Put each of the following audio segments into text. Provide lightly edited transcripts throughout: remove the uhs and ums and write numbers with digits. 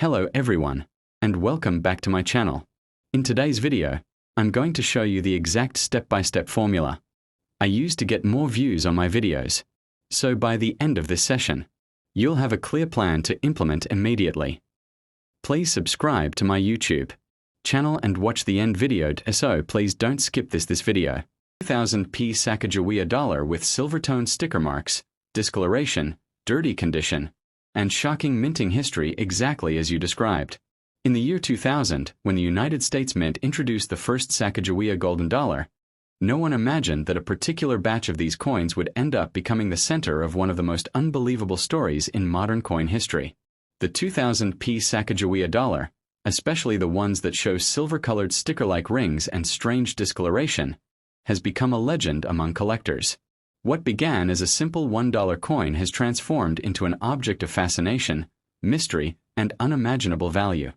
Hello everyone, and welcome back to my channel. In today's video, I'm going to show you the exact step-by-step formula I use to get more views on my videos. So by the end of this session, you'll have a clear plan to implement immediately. Please subscribe to my YouTube channel and watch the end video, so please don't skip this video. 2000p Sacagawea dollar with silver-toned sticker marks, discoloration, dirty condition, and shocking minting history exactly as you described. In the year 2000, when the United States Mint introduced the first Sacagawea golden dollar, no one imagined that a particular batch of these coins would end up becoming the center of one of the most unbelievable stories in modern coin history. The 2000p Sacagawea dollar, especially the ones that show silver-colored sticker-like rings and strange discoloration, has become a legend among collectors. What began as a simple $1 coin has transformed into an object of fascination, mystery, and unimaginable value,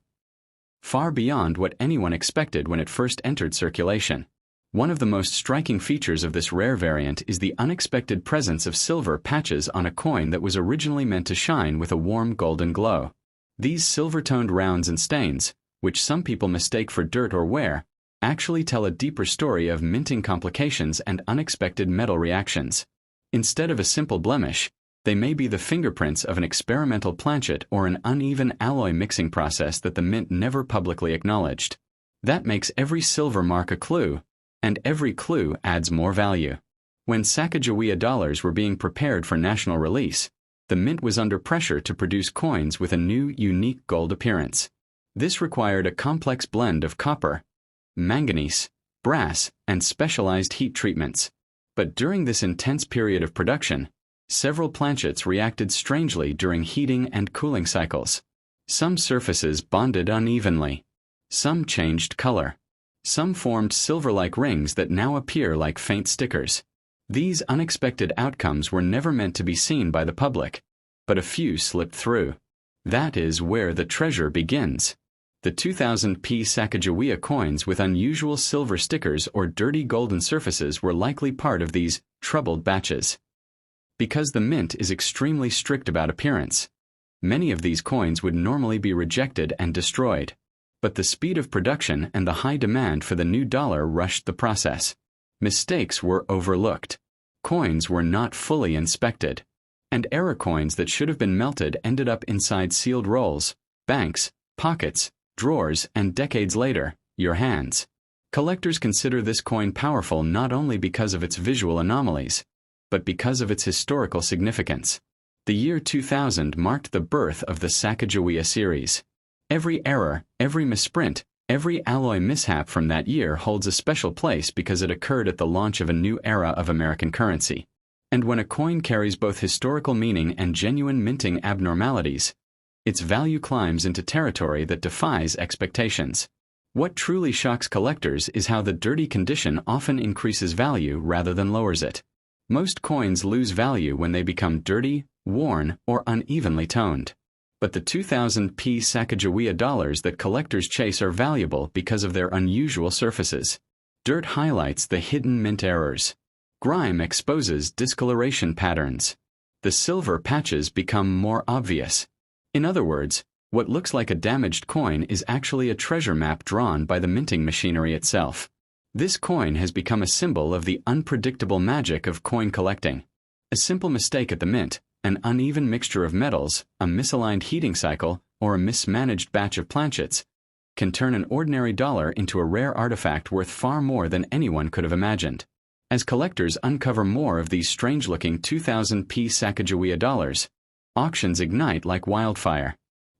far beyond what anyone expected when it first entered circulation. One of the most striking features of this rare variant is the unexpected presence of silver patches on a coin that was originally meant to shine with a warm golden glow. These silver-toned rounds and stains, which some people mistake for dirt or wear, actually tell a deeper story of minting complications and unexpected metal reactions. Instead of a simple blemish, they may be the fingerprints of an experimental planchet or an uneven alloy mixing process that the mint never publicly acknowledged. That makes every silver mark a clue, and every clue adds more value. When Sacagawea dollars were being prepared for national release, the mint was under pressure to produce coins with a new, unique gold appearance. This required a complex blend of copper, manganese, brass, and specialized heat treatments. But during this intense period of production, several planchets reacted strangely during heating and cooling cycles. Some surfaces bonded unevenly. Some changed color. Some formed silver-like rings that now appear like faint stickers. These unexpected outcomes were never meant to be seen by the public, but a few slipped through. That is where the treasure begins. The 2000p Sacagawea coins with unusual silver stickers or dirty golden surfaces were likely part of these troubled batches. Because the mint is extremely strict about appearance, many of these coins would normally be rejected and destroyed. But the speed of production and the high demand for the new dollar rushed the process. Mistakes were overlooked. Coins were not fully inspected. And error coins that should have been melted ended up inside sealed rolls, banks, pockets, drawers, and decades later, your hands. Collectors consider this coin powerful not only because of its visual anomalies, but because of its historical significance. The year 2000 marked the birth of the Sacagawea series. Every error, every misprint, every alloy mishap from that year holds a special place because it occurred at the launch of a new era of American currency. And when a coin carries both historical meaning and genuine minting abnormalities, its value climbs into territory that defies expectations. What truly shocks collectors is how the dirty condition often increases value rather than lowers it. Most coins lose value when they become dirty, worn, or unevenly toned. But the 2000p Sacagawea dollars that collectors chase are valuable because of their unusual surfaces. Dirt highlights the hidden mint errors. Grime exposes discoloration patterns. The silver patches become more obvious. In other words, what looks like a damaged coin is actually a treasure map drawn by the minting machinery itself. This coin has become a symbol of the unpredictable magic of coin collecting. A simple mistake at the mint, an uneven mixture of metals, a misaligned heating cycle, or a mismanaged batch of planchets, can turn an ordinary dollar into a rare artifact worth far more than anyone could have imagined. As collectors uncover more of these strange-looking 2000p Sacagawea dollars, auctions ignite like wildfire.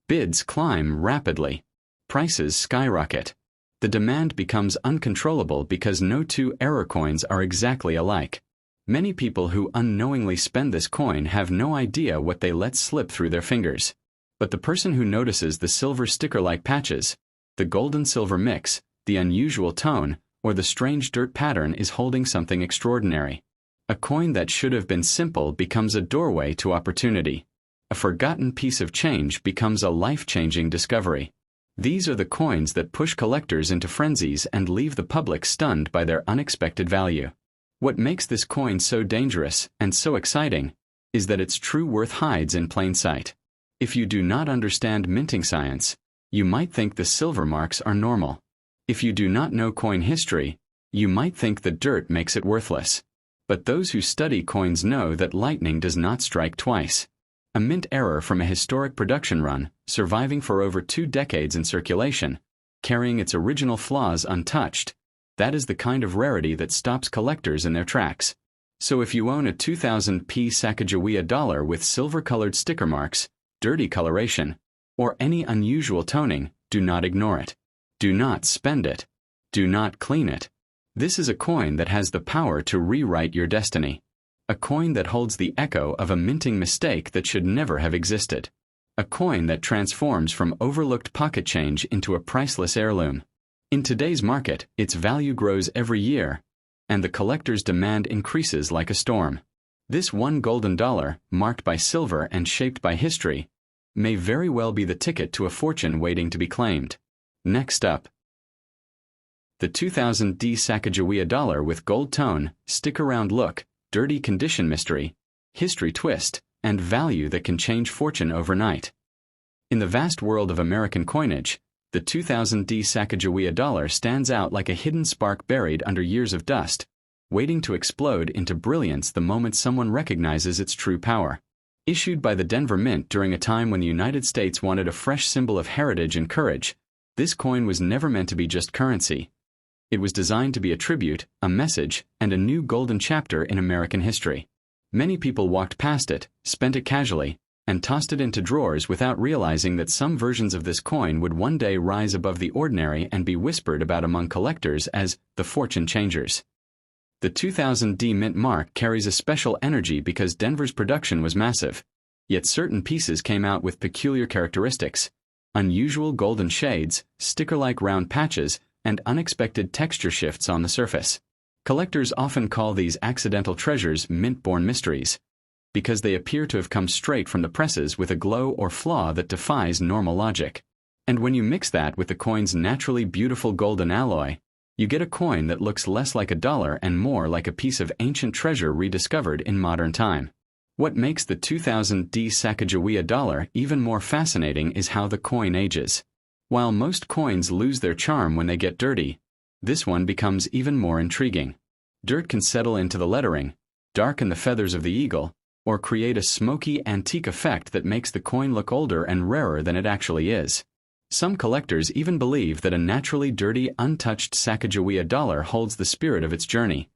Bids climb rapidly. Prices skyrocket. The demand becomes uncontrollable because no two error coins are exactly alike. Many people who unknowingly spend this coin have no idea what they let slip through their fingers. But the person who notices the silver sticker-like patches, the golden-silver mix, the unusual tone, or the strange dirt pattern is holding something extraordinary. A coin that should have been simple becomes a doorway to opportunity. A forgotten piece of change becomes a life-changing discovery. These are the coins that push collectors into frenzies and leave the public stunned by their unexpected value. What makes this coin so dangerous and so exciting is that its true worth hides in plain sight. If you do not understand minting science, you might think the silver marks are normal. If you do not know coin history, you might think the dirt makes it worthless. But those who study coins know that lightning does not strike twice. A mint error from a historic production run, surviving for over 2 decades in circulation, carrying its original flaws untouched, that is the kind of rarity that stops collectors in their tracks. So if you own a 2000p Sacagawea dollar with silver-colored sticker marks, dirty coloration, or any unusual toning, do not ignore it. Do not spend it. Do not clean it. This is a coin that has the power to rewrite your destiny. A coin that holds the echo of a minting mistake that should never have existed. A coin that transforms from overlooked pocket change into a priceless heirloom. In today's market, its value grows every year, and the collector's demand increases like a storm. This one golden dollar, marked by silver and shaped by history, may very well be the ticket to a fortune waiting to be claimed. Next up, the 2000D Sacagawea dollar with gold tone, stick-around look, dirty condition mystery, history twist, and value that can change fortune overnight. In the vast world of American coinage, the 2000D Sacagawea dollar stands out like a hidden spark buried under years of dust, waiting to explode into brilliance the moment someone recognizes its true power. Issued by the Denver Mint during a time when the United States wanted a fresh symbol of heritage and courage, this coin was never meant to be just currency. It was designed to be a tribute, a message, and a new golden chapter in American history. Many people walked past it, spent it casually, and tossed it into drawers without realizing that some versions of this coin would one day rise above the ordinary and be whispered about among collectors as the fortune changers. The 2000D Mint mark carries a special energy because Denver's production was massive, yet certain pieces came out with peculiar characteristics: unusual golden shades, sticker-like round patches, and unexpected texture shifts on the surface. Collectors often call these accidental treasures mint-born mysteries, because they appear to have come straight from the presses with a glow or flaw that defies normal logic. And when you mix that with the coin's naturally beautiful golden alloy, you get a coin that looks less like a dollar and more like a piece of ancient treasure rediscovered in modern time. What makes the 2000D Sacagawea dollar even more fascinating is how the coin ages. While most coins lose their charm when they get dirty, this one becomes even more intriguing. Dirt can settle into the lettering, darken the feathers of the eagle, or create a smoky, antique effect that makes the coin look older and rarer than it actually is. Some collectors even believe that a naturally dirty, untouched Sacagawea dollar holds the spirit of its journey.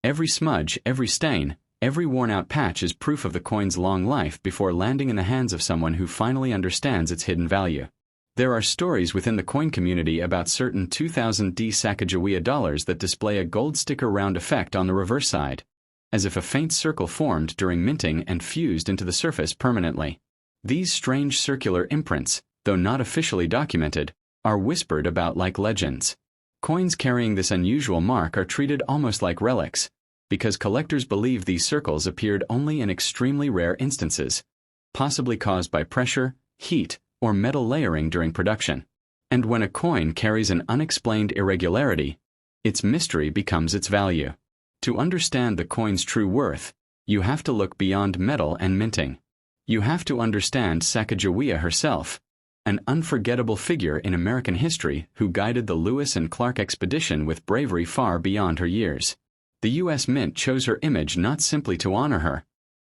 Every smudge, every stain, every worn-out patch is proof of the coin's long life before landing in the hands of someone who finally understands its hidden value. There are stories within the coin community about certain 2000D Sacagawea dollars that display a gold sticker round effect on the reverse side, as if a faint circle formed during minting and fused into the surface permanently. These strange circular imprints, though not officially documented, are whispered about like legends. Coins carrying this unusual mark are treated almost like relics, because collectors believe these circles appeared only in extremely rare instances, possibly caused by pressure, heat, or metal layering during production. And when a coin carries an unexplained irregularity, its mystery becomes its value. To understand the coin's true worth, you have to look beyond metal and minting. You have to understand Sacagawea herself, an unforgettable figure in American history who guided the Lewis and Clark expedition with bravery far beyond her years. The U.S. Mint chose her image not simply to honor her,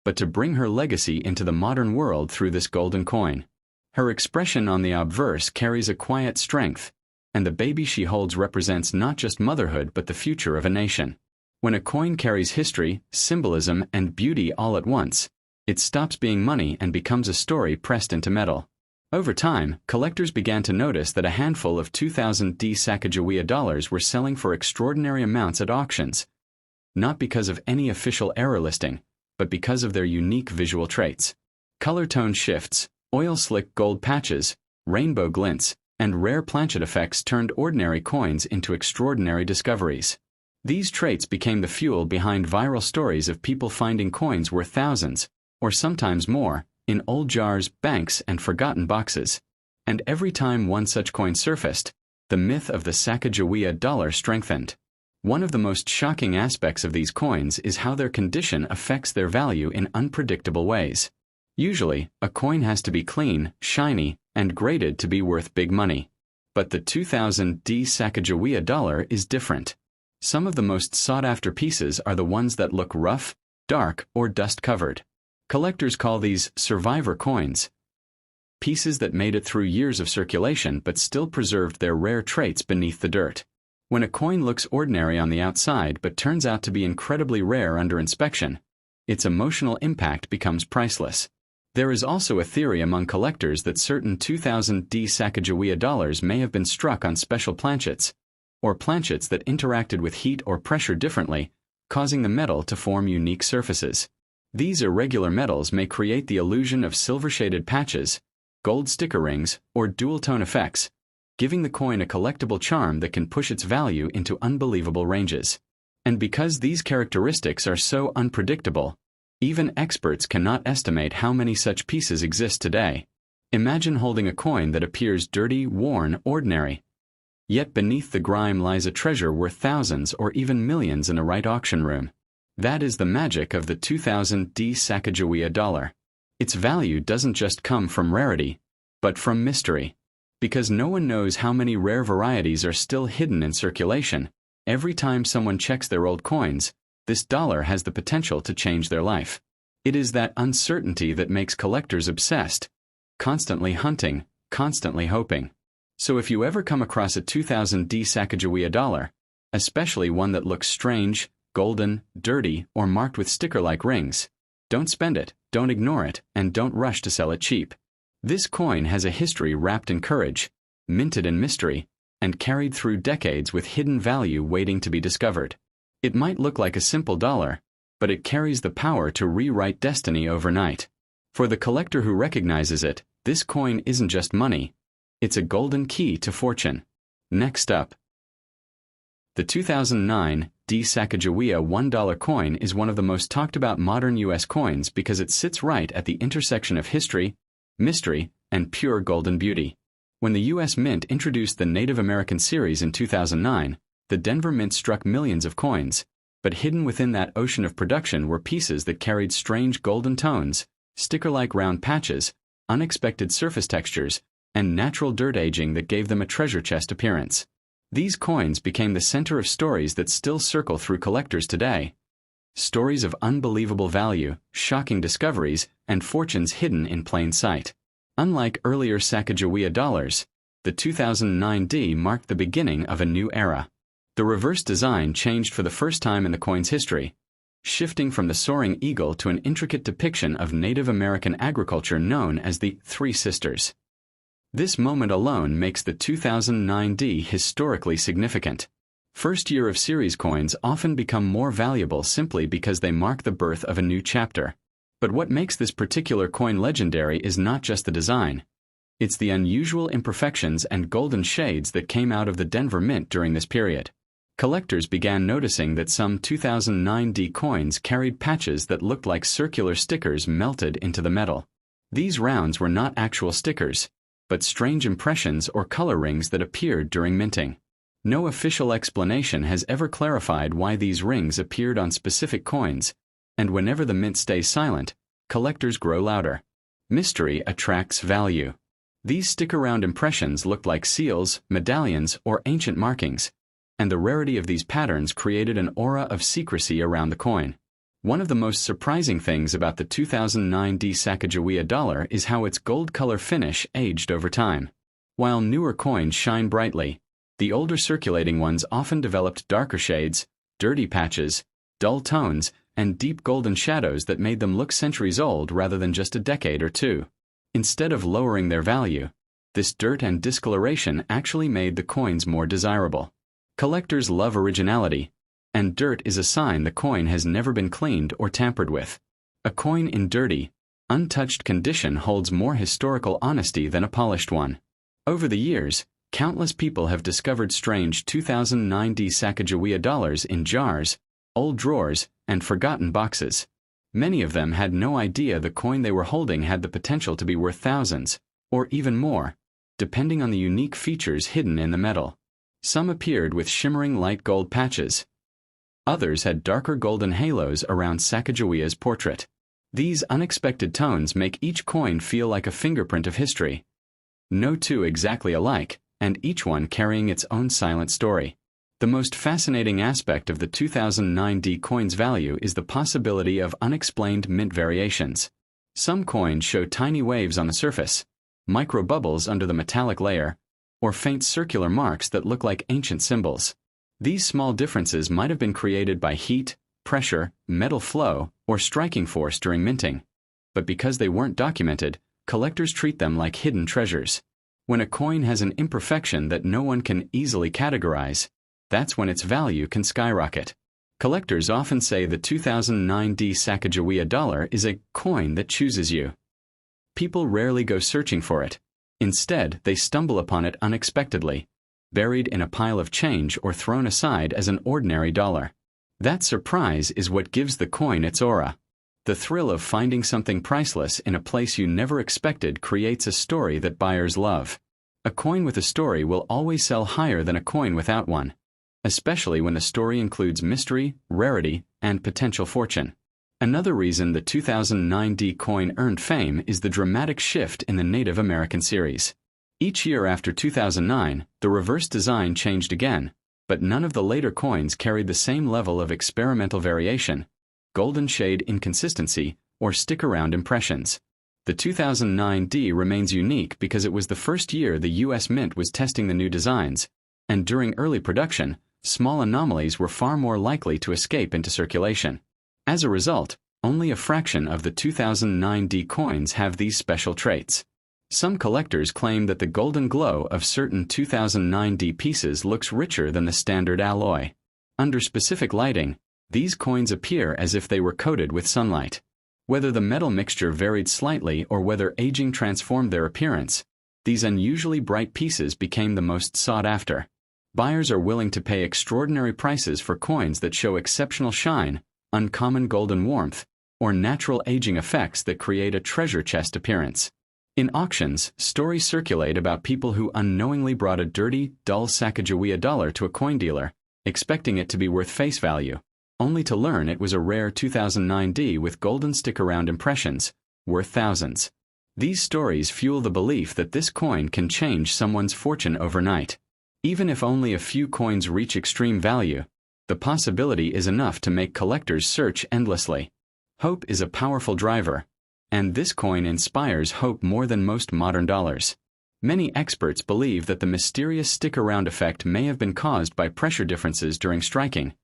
but to bring her legacy into the modern world through this golden coin. Her expression on the obverse carries a quiet strength, and the baby she holds represents not just motherhood but the future of a nation. When a coin carries history, symbolism, and beauty all at once, it stops being money and becomes a story pressed into metal. Over time, collectors began to notice that a handful of 2000D Sacagawea dollars were selling for extraordinary amounts at auctions, not because of any official error listing, but because of their unique visual traits. Color tone shifts, oil-slick gold patches, rainbow glints, and rare planchet effects turned ordinary coins into extraordinary discoveries. These traits became the fuel behind viral stories of people finding coins worth thousands, or sometimes more, in old jars, banks, and forgotten boxes. And every time one such coin surfaced, the myth of the Sacagawea dollar strengthened. One of the most shocking aspects of these coins is how their condition affects their value in unpredictable ways. Usually, a coin has to be clean, shiny, and graded to be worth big money. But the 2000 Sacagawea dollar is different. Some of the most sought-after pieces are the ones that look rough, dark, or dust-covered. Collectors call these survivor coins. Pieces that made it through years of circulation but still preserved their rare traits beneath the dirt. When a coin looks ordinary on the outside but turns out to be incredibly rare under inspection, its emotional impact becomes priceless. There is also a theory among collectors that certain 2000 Sacagawea dollars may have been struck on special planchets, or planchets that interacted with heat or pressure differently, causing the metal to form unique surfaces. These irregular metals may create the illusion of silver-shaded patches, gold sticker rings, or dual-tone effects, giving the coin a collectible charm that can push its value into unbelievable ranges. And because these characteristics are so unpredictable, even experts cannot estimate how many such pieces exist today. Imagine holding a coin that appears dirty, worn, ordinary. Yet beneath the grime lies a treasure worth thousands or even millions in a right auction room. That is the magic of the 2000 Sacagawea dollar. Its value doesn't just come from rarity, but from mystery. Because no one knows how many rare varieties are still hidden in circulation, every time someone checks their old coins, this dollar has the potential to change their life. It is that uncertainty that makes collectors obsessed, constantly hunting, constantly hoping. So if you ever come across a 2000 Sacagawea dollar, especially one that looks strange, golden, dirty, or marked with sticker-like rings, don't spend it, don't ignore it, and don't rush to sell it cheap. This coin has a history wrapped in courage, minted in mystery, and carried through decades with hidden value waiting to be discovered. It might look like a simple dollar, but it carries the power to rewrite destiny overnight. For the collector who recognizes it, this coin isn't just money, it's a golden key to fortune. Next up, the 2009 Sacagawea $1 coin is one of the most talked about modern U.S. coins because it sits right at the intersection of history, mystery, and pure golden beauty. When the U.S. Mint introduced the Native American series in 2009, the Denver Mint struck millions of coins, but hidden within that ocean of production were pieces that carried strange golden tones, sticker-like round patches, unexpected surface textures, and natural dirt aging that gave them a treasure chest appearance. These coins became the center of stories that still circle through collectors today. Stories of unbelievable value, shocking discoveries, and fortunes hidden in plain sight. Unlike earlier Sacagawea dollars, the 2009 D marked the beginning of a new era. The reverse design changed for the first time in the coin's history, shifting from the soaring eagle to an intricate depiction of Native American agriculture known as the Three Sisters. This moment alone makes the 2009 D historically significant. First year of series coins often become more valuable simply because they mark the birth of a new chapter. But what makes this particular coin legendary is not just the design. It's the unusual imperfections and golden shades that came out of the Denver Mint during this period. Collectors began noticing that some 2009 D coins carried patches that looked like circular stickers melted into the metal. These rounds were not actual stickers, but strange impressions or color rings that appeared during minting. No official explanation has ever clarified why these rings appeared on specific coins, and whenever the mint stays silent, collectors grow louder. Mystery attracts value. These stick-around impressions looked like seals, medallions, or ancient markings, and the rarity of these patterns created an aura of secrecy around the coin. One of the most surprising things about the 2009 Sacagawea dollar is how its gold color finish aged over time. While newer coins shine brightly, the older circulating ones often developed darker shades, dirty patches, dull tones, and deep golden shadows that made them look centuries old rather than just a decade or two. Instead of lowering their value, this dirt and discoloration actually made the coins more desirable. Collectors love originality, and dirt is a sign the coin has never been cleaned or tampered with. A coin in dirty, untouched condition holds more historical honesty than a polished one. Over the years, countless people have discovered strange 2009 Sacagawea dollars in jars, old drawers, and forgotten boxes. Many of them had no idea the coin they were holding had the potential to be worth thousands, or even more, depending on the unique features hidden in the metal. Some appeared with shimmering light gold patches. Others had darker golden halos around Sacagawea's portrait. These unexpected tones make each coin feel like a fingerprint of history. No two exactly alike, and each one carrying its own silent story. The most fascinating aspect of the 2009 D coin's value is the possibility of unexplained mint variations. Some coins show tiny waves on the surface, micro bubbles under the metallic layer, or faint circular marks that look like ancient symbols. These small differences might have been created by heat, pressure, metal flow, or striking force during minting. But because they weren't documented, collectors treat them like hidden treasures. When a coin has an imperfection that no one can easily categorize, that's when its value can skyrocket. Collectors often say the 2009 D Sacagawea dollar is a coin that chooses you. People rarely go searching for it. Instead, they stumble upon it unexpectedly, buried in a pile of change or thrown aside as an ordinary dollar. That surprise is what gives the coin its aura. The thrill of finding something priceless in a place you never expected creates a story that buyers love. A coin with a story will always sell higher than a coin without one, especially when the story includes mystery, rarity, and potential fortune. Another reason the 2009 D coin earned fame is the dramatic shift in the Native American series. Each year after 2009, the reverse design changed again, but none of the later coins carried the same level of experimental variation, golden shade inconsistency, or stick-around impressions. The 2009 D remains unique because it was the first year the U.S. Mint was testing the new designs, and during early production, small anomalies were far more likely to escape into circulation. As a result, only a fraction of the 2009 D coins have these special traits. Some collectors claim that the golden glow of certain 2009 D pieces looks richer than the standard alloy. Under specific lighting, these coins appear as if they were coated with sunlight. Whether the metal mixture varied slightly or whether aging transformed their appearance, these unusually bright pieces became the most sought after. Buyers are willing to pay extraordinary prices for coins that show exceptional shine, uncommon golden warmth, or natural aging effects that create a treasure chest appearance. In auctions, stories circulate about people who unknowingly brought a dirty, dull Sacagawea dollar to a coin dealer, expecting it to be worth face value, only to learn it was a rare 2009 D with golden stick-around impressions, worth thousands. These stories fuel the belief that this coin can change someone's fortune overnight. Even if only a few coins reach extreme value, the possibility is enough to make collectors search endlessly. Hope is a powerful driver, and this coin inspires hope more than most modern dollars. Many experts believe that the mysterious stick-around effect may have been caused by pressure differences during striking,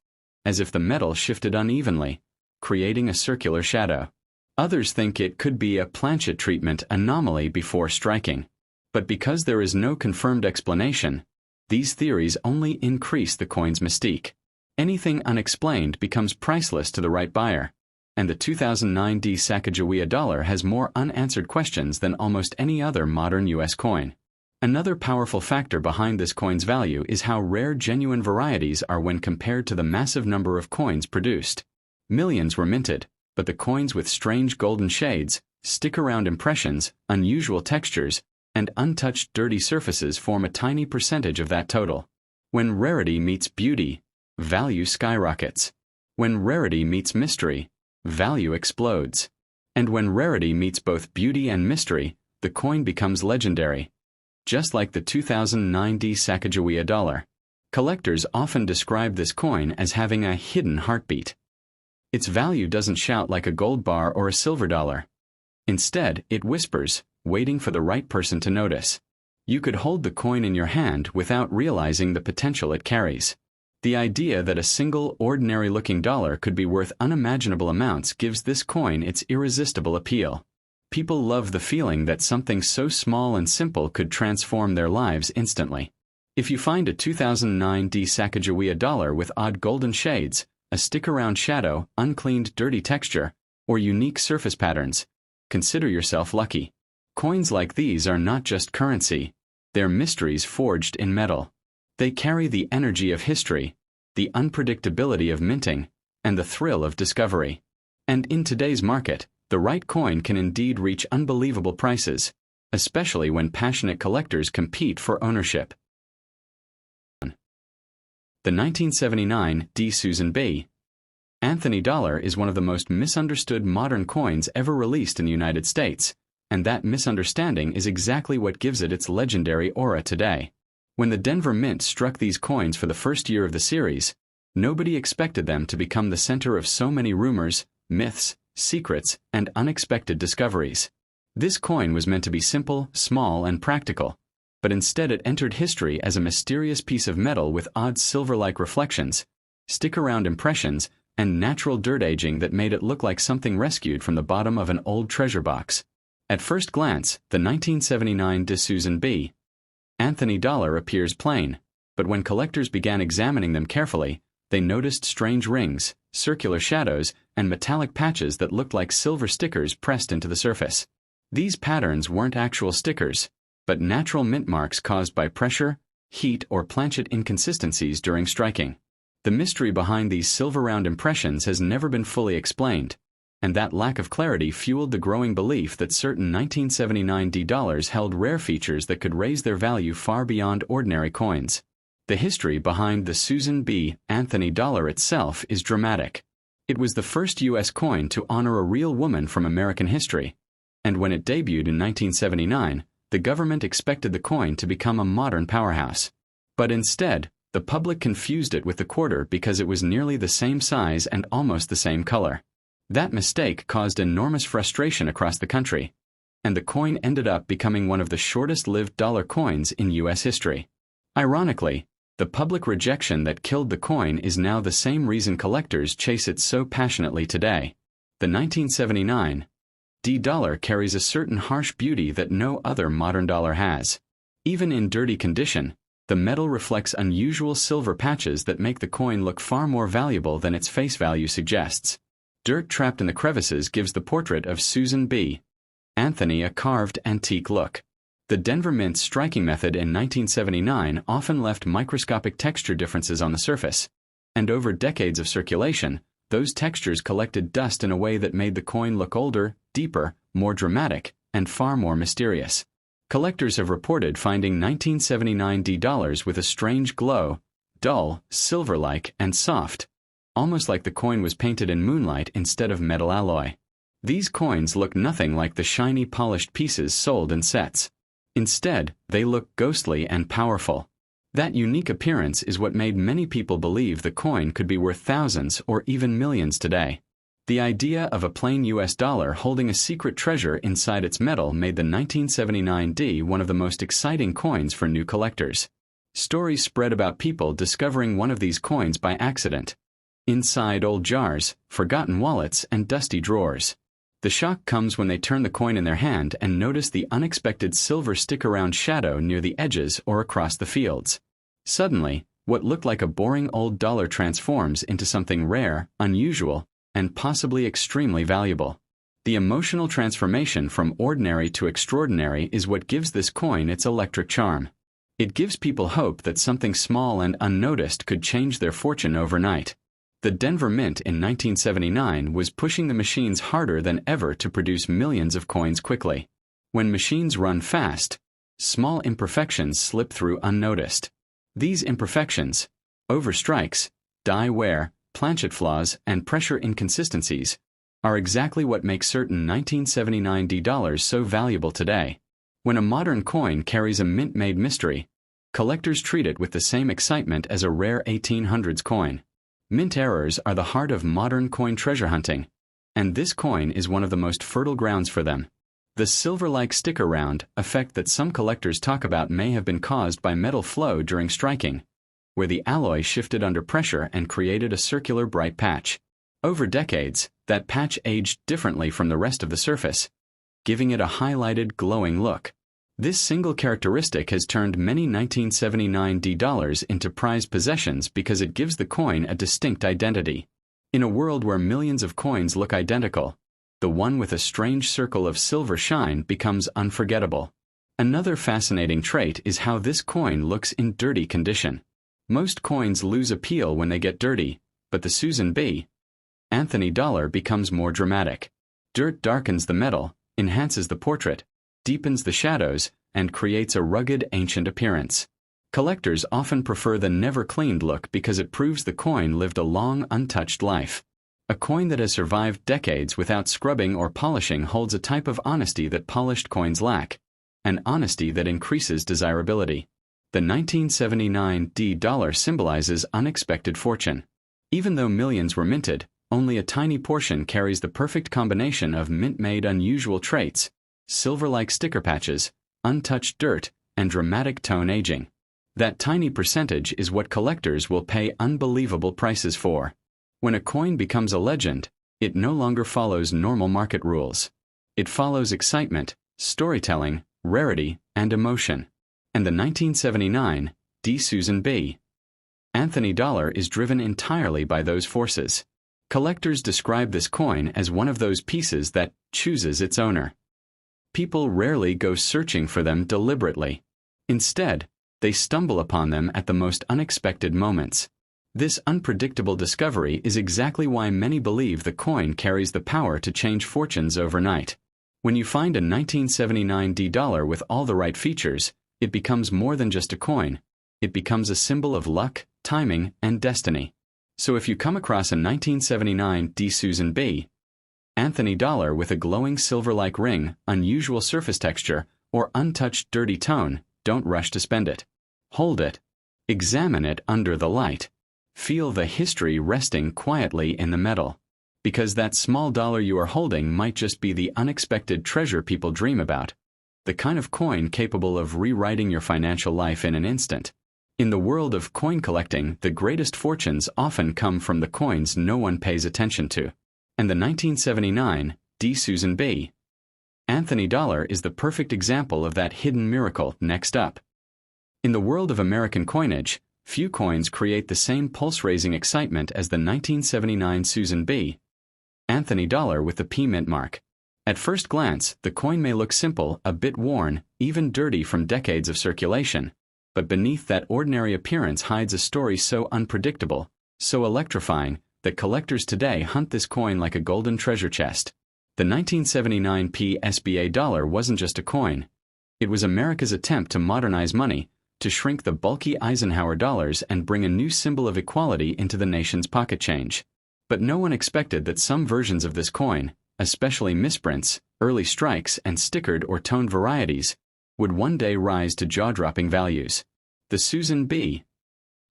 as if the metal shifted unevenly, creating a circular shadow. Others think it could be a planchet treatment anomaly before striking. But because there is no confirmed explanation, these theories only increase the coin's mystique. Anything unexplained becomes priceless to the right buyer, and the 2009 D Sacagawea dollar has more unanswered questions than almost any other modern U.S. coin. Another powerful factor behind this coin's value is how rare genuine varieties are when compared to the massive number of coins produced. Millions were minted, but the coins with strange golden shades, stick-around impressions, unusual textures, and untouched dirty surfaces form a tiny percentage of that total. When rarity meets beauty, value skyrockets. When rarity meets mystery, value explodes. And when rarity meets both beauty and mystery, the coin becomes legendary. Just like the 2009 D Sacagawea dollar, collectors often describe this coin as having a hidden heartbeat. Its value doesn't shout like a gold bar or a silver dollar. Instead, it whispers, waiting for the right person to notice. You could hold the coin in your hand without realizing the potential it carries. The idea that a single, ordinary-looking dollar could be worth unimaginable amounts gives this coin its irresistible appeal. People love the feeling that something so small and simple could transform their lives instantly. If you find a 2009 D Sacagawea dollar with odd golden shades, a stick-around shadow, uncleaned dirty texture, or unique surface patterns, consider yourself lucky. Coins like these are not just currency, they're mysteries forged in metal. They carry the energy of history, the unpredictability of minting, and the thrill of discovery. And in today's market, the right coin can indeed reach unbelievable prices, especially when passionate collectors compete for ownership. The 1979 D Susan B. Anthony dollar is one of the most misunderstood modern coins ever released in the United States, and that misunderstanding is exactly what gives it its legendary aura today. When the Denver Mint struck these coins for the first year of the series, nobody expected them to become the center of so many rumors, myths, secrets, and unexpected discoveries. This coin was meant to be simple, small, and practical, but instead it entered history as a mysterious piece of metal with odd silver-like reflections, stick-around impressions, and natural dirt aging that made it look like something rescued from the bottom of an old treasure box. At first glance, the 1979 de Susan B. Anthony dollar appears plain, but when collectors began examining them carefully, they noticed strange rings, circular shadows, and metallic patches that looked like silver stickers pressed into the surface. These patterns weren't actual stickers, but natural mint marks caused by pressure, heat, or planchet inconsistencies during striking. The mystery behind these silver-round impressions has never been fully explained, and that lack of clarity fueled the growing belief that certain 1979 D dollars held rare features that could raise their value far beyond ordinary coins. The history behind the Susan B. Anthony dollar itself is dramatic. It was the first U.S. coin to honor a real woman from American history, and when it debuted in 1979, the government expected the coin to become a modern powerhouse. But instead, the public confused it with the quarter because it was nearly the same size and almost the same color. That mistake caused enormous frustration across the country, and the coin ended up becoming one of the shortest-lived dollar coins in U.S. history. Ironically, the public rejection that killed the coin is now the same reason collectors chase it so passionately today. The 1979 D dollar carries a certain harsh beauty that no other modern dollar has. Even in dirty condition, the metal reflects unusual silver patches that make the coin look far more valuable than its face value suggests. Dirt trapped in the crevices gives the portrait of Susan B. Anthony a carved, antique look. The Denver Mint's striking method in 1979 often left microscopic texture differences on the surface, and over decades of circulation, those textures collected dust in a way that made the coin look older, deeper, more dramatic, and far more mysterious. Collectors have reported finding 1979 D dollars with a strange glow, dull, silver-like, and soft, almost like the coin was painted in moonlight instead of metal alloy. These coins look nothing like the shiny, polished pieces sold in sets. Instead, they look ghostly and powerful. That unique appearance is what made many people believe the coin could be worth thousands or even millions today. The idea of a plain U.S. dollar holding a secret treasure inside its metal made the 1979 D one of the most exciting coins for new collectors. Stories spread about people discovering one of these coins by accident. Inside old jars, forgotten wallets, and dusty drawers. The shock comes when they turn the coin in their hand and notice the unexpected silver stick-around shadow near the edges or across the fields. Suddenly, what looked like a boring old dollar transforms into something rare, unusual, and possibly extremely valuable. The emotional transformation from ordinary to extraordinary is what gives this coin its electric charm. It gives people hope that something small and unnoticed could change their fortune overnight. The Denver Mint in 1979 was pushing the machines harder than ever to produce millions of coins quickly. When machines run fast, small imperfections slip through unnoticed. These imperfections, overstrikes, die wear, planchet flaws, and pressure inconsistencies, are exactly what make certain 1979 D dollars so valuable today. When a modern coin carries a mint-made mystery, collectors treat it with the same excitement as a rare 1800s coin. Mint errors are the heart of modern coin treasure hunting, and this coin is one of the most fertile grounds for them. The silver-like stick-around effect that some collectors talk about may have been caused by metal flow during striking, where the alloy shifted under pressure and created a circular bright patch. Over decades, that patch aged differently from the rest of the surface, giving it a highlighted, glowing look. This single characteristic has turned many 1979 D dollars into prized possessions because it gives the coin a distinct identity. In a world where millions of coins look identical, the one with a strange circle of silver shine becomes unforgettable. Another fascinating trait is how this coin looks in dirty condition. Most coins lose appeal when they get dirty, but the Susan B. Anthony dollar becomes more dramatic. Dirt darkens the metal, enhances the portrait, deepens the shadows, and creates a rugged, ancient appearance. Collectors often prefer the never-cleaned look because it proves the coin lived a long, untouched life. A coin that has survived decades without scrubbing or polishing holds a type of honesty that polished coins lack, an honesty that increases desirability. The 1979 D dollar symbolizes unexpected fortune. Even though millions were minted, only a tiny portion carries the perfect combination of mint-made unusual traits, silver-like sticker patches, untouched dirt, and dramatic tone aging. That tiny percentage is what collectors will pay unbelievable prices for. When a coin becomes a legend, it no longer follows normal market rules. It follows excitement, storytelling, rarity, and emotion. And the 1979 D. Susan B. Anthony dollar is driven entirely by those forces. Collectors describe this coin as one of those pieces that chooses its owner. People rarely go searching for them deliberately. Instead, they stumble upon them at the most unexpected moments. This unpredictable discovery is exactly why many believe the coin carries the power to change fortunes overnight. When you find a 1979 D dollar with all the right features, it becomes more than just a coin. It becomes a symbol of luck, timing, and destiny. So if you come across a 1979 D. Susan B. Anthony dollar with a glowing silver-like ring, unusual surface texture, or untouched dirty tone, don't rush to spend it. Hold it. Examine it under the light. Feel the history resting quietly in the metal. Because that small dollar you are holding might just be the unexpected treasure people dream about. The kind of coin capable of rewriting your financial life in an instant. In the world of coin collecting, the greatest fortunes often come from the coins no one pays attention to. And the 1979 D. Susan B. Anthony dollar is the perfect example of that hidden miracle. Next up. In the world of American coinage, few coins create the same pulse-raising excitement as the 1979 Susan B. Anthony dollar with the P mint mark. At first glance, the coin may look simple, a bit worn, even dirty from decades of circulation. But beneath that ordinary appearance hides a story so unpredictable, so electrifying, that collectors today hunt this coin like a golden treasure chest. The 1979 PSBA dollar wasn't just a coin. It was America's attempt to modernize money, to shrink the bulky Eisenhower dollars and bring a new symbol of equality into the nation's pocket change. But no one expected that some versions of this coin, especially misprints, early strikes, and stickered or toned varieties, would one day rise to jaw-dropping values. The Susan B.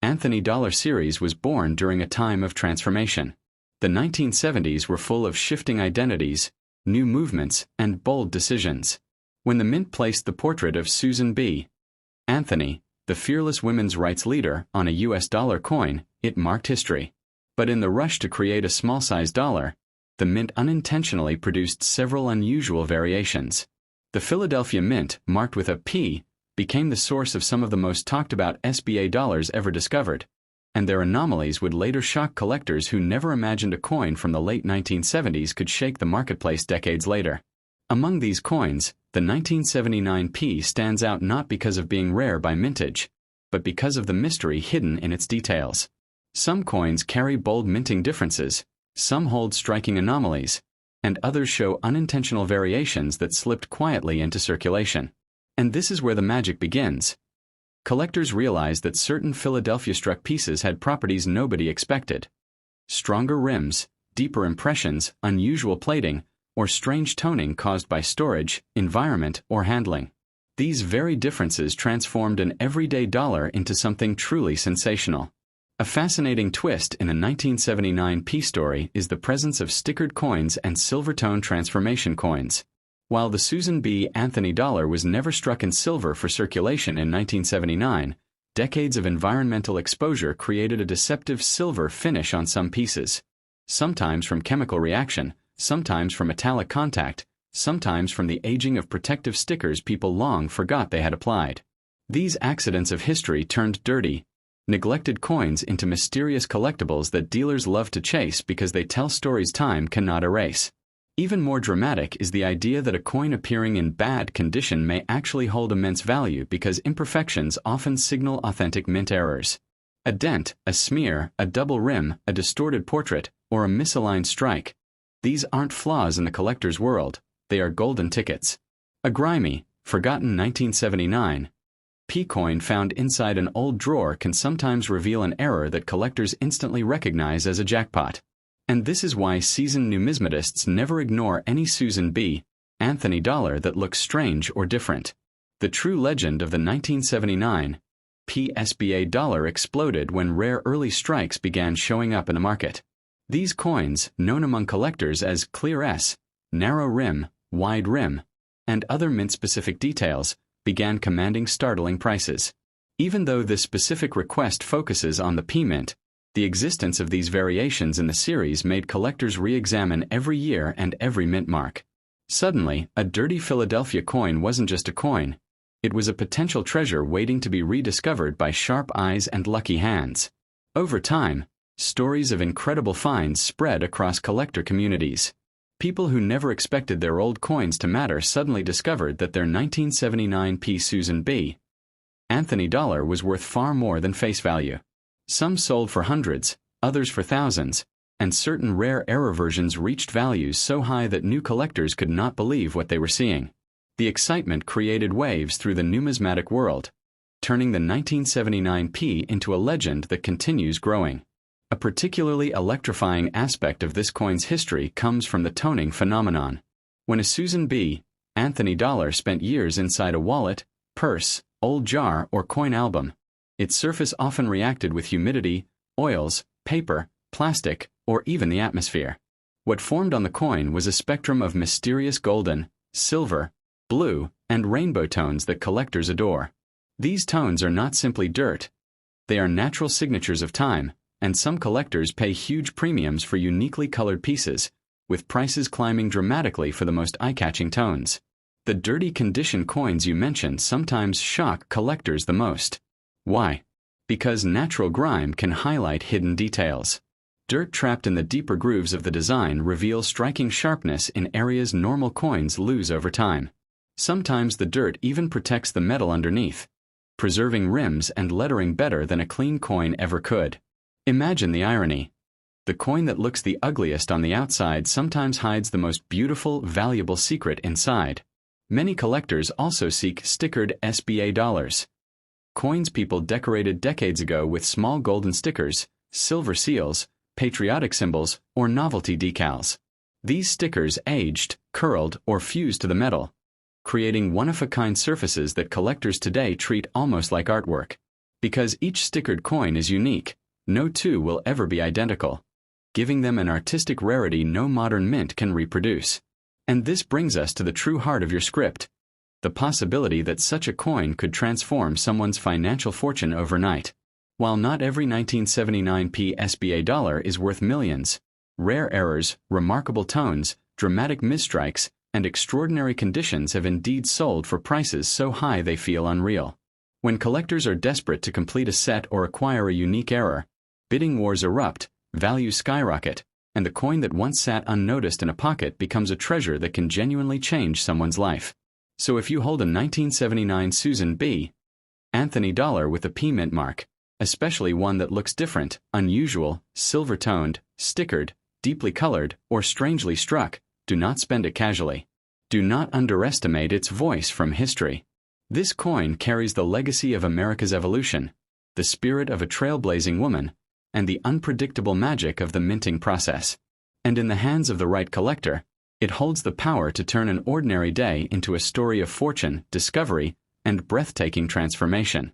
Anthony dollar series was born during a time of transformation. The 1970s were full of shifting identities, new movements, and bold decisions. When the mint placed the portrait of Susan B. Anthony, the fearless women's rights leader, on a US dollar coin, it marked history. But in the rush to create a small-size dollar, the mint unintentionally produced several unusual variations. The Philadelphia Mint, marked with a P, became the source of some of the most talked-about SBA dollars ever discovered, and their anomalies would later shock collectors who never imagined a coin from the late 1970s could shake the marketplace decades later. Among these coins, the 1979 P stands out not because of being rare by mintage, but because of the mystery hidden in its details. Some coins carry bold minting differences, some hold striking anomalies, and others show unintentional variations that slipped quietly into circulation. And this is where the magic begins. Collectors realized that certain Philadelphia-struck pieces had properties nobody expected. Stronger rims, deeper impressions, unusual plating, or strange toning caused by storage, environment, or handling. These very differences transformed an everyday dollar into something truly sensational. A fascinating twist in the 1979 P story is the presence of stickered coins and silver-tone transformation coins. While the Susan B. Anthony dollar was never struck in silver for circulation in 1979, decades of environmental exposure created a deceptive silver finish on some pieces. Sometimes from chemical reaction, sometimes from metallic contact, sometimes from the aging of protective stickers people long forgot they had applied. These accidents of history turned dirty, neglected coins into mysterious collectibles that dealers love to chase because they tell stories time cannot erase. Even more dramatic is the idea that a coin appearing in bad condition may actually hold immense value because imperfections often signal authentic mint errors. A dent, a smear, a double rim, a distorted portrait, or a misaligned strike. These aren't flaws in the collector's world, they are golden tickets. A grimy, forgotten 1979 P coin found inside an old drawer can sometimes reveal an error that collectors instantly recognize as a jackpot. And this is why seasoned numismatists never ignore any Susan B. Anthony dollar that looks strange or different. The true legend of the 1979 PSBA dollar exploded when rare early strikes began showing up in the market. These coins, known among collectors as clear S, narrow rim, wide rim, and other mint-specific details, began commanding startling prices. Even though this specific request focuses on the P-mint, the existence of these variations in the series made collectors re-examine every year and every mint mark. Suddenly, a dirty Philadelphia coin wasn't just a coin. It was a potential treasure waiting to be rediscovered by sharp eyes and lucky hands. Over time, stories of incredible finds spread across collector communities. People who never expected their old coins to matter suddenly discovered that their 1979 P. Susan B. Anthony dollar was worth far more than face value. Some sold for hundreds, others for thousands, and certain rare error versions reached values so high that new collectors could not believe what they were seeing. The excitement created waves through the numismatic world, turning the 1979 P into a legend that continues growing. A particularly electrifying aspect of this coin's history comes from the toning phenomenon. When a Susan B. Anthony dollar spent years inside a wallet, purse, old jar, or coin album, its surface often reacted with humidity, oils, paper, plastic, or even the atmosphere. What formed on the coin was a spectrum of mysterious golden, silver, blue, and rainbow tones that collectors adore. These tones are not simply dirt. They are natural signatures of time, and some collectors pay huge premiums for uniquely colored pieces, with prices climbing dramatically for the most eye-catching tones. The dirty condition coins you mentioned sometimes shock collectors the most. Why? Because natural grime can highlight hidden details. Dirt trapped in the deeper grooves of the design reveals striking sharpness in areas normal coins lose over time. Sometimes the dirt even protects the metal underneath, preserving rims and lettering better than a clean coin ever could. Imagine the irony. The coin that looks the ugliest on the outside sometimes hides the most beautiful, valuable secret inside. Many collectors also seek stickered SBA dollars. Coins people decorated decades ago with small golden stickers, silver seals, patriotic symbols, or novelty decals. These stickers aged, curled, or fused to the metal, creating one-of-a-kind surfaces that collectors today treat almost like artwork. Because each stickered coin is unique, no two will ever be identical, giving them an artistic rarity no modern mint can reproduce. And this brings us to the true heart of your script, the possibility that such a coin could transform someone's financial fortune overnight. While not every 1979 PSBA dollar is worth millions, rare errors, remarkable tones, dramatic misstrikes, and extraordinary conditions have indeed sold for prices so high they feel unreal. When collectors are desperate to complete a set or acquire a unique error, bidding wars erupt, values skyrocket, and the coin that once sat unnoticed in a pocket becomes a treasure that can genuinely change someone's life. So if you hold a 1979 Susan B. Anthony dollar with a P-mint mark, especially one that looks different, unusual, silver-toned, stickered, deeply colored, or strangely struck, do not spend it casually. Do not underestimate its voice from history. This coin carries the legacy of America's evolution, the spirit of a trailblazing woman, and the unpredictable magic of the minting process. And in the hands of the right collector, it holds the power to turn an ordinary day into a story of fortune, discovery, and breathtaking transformation.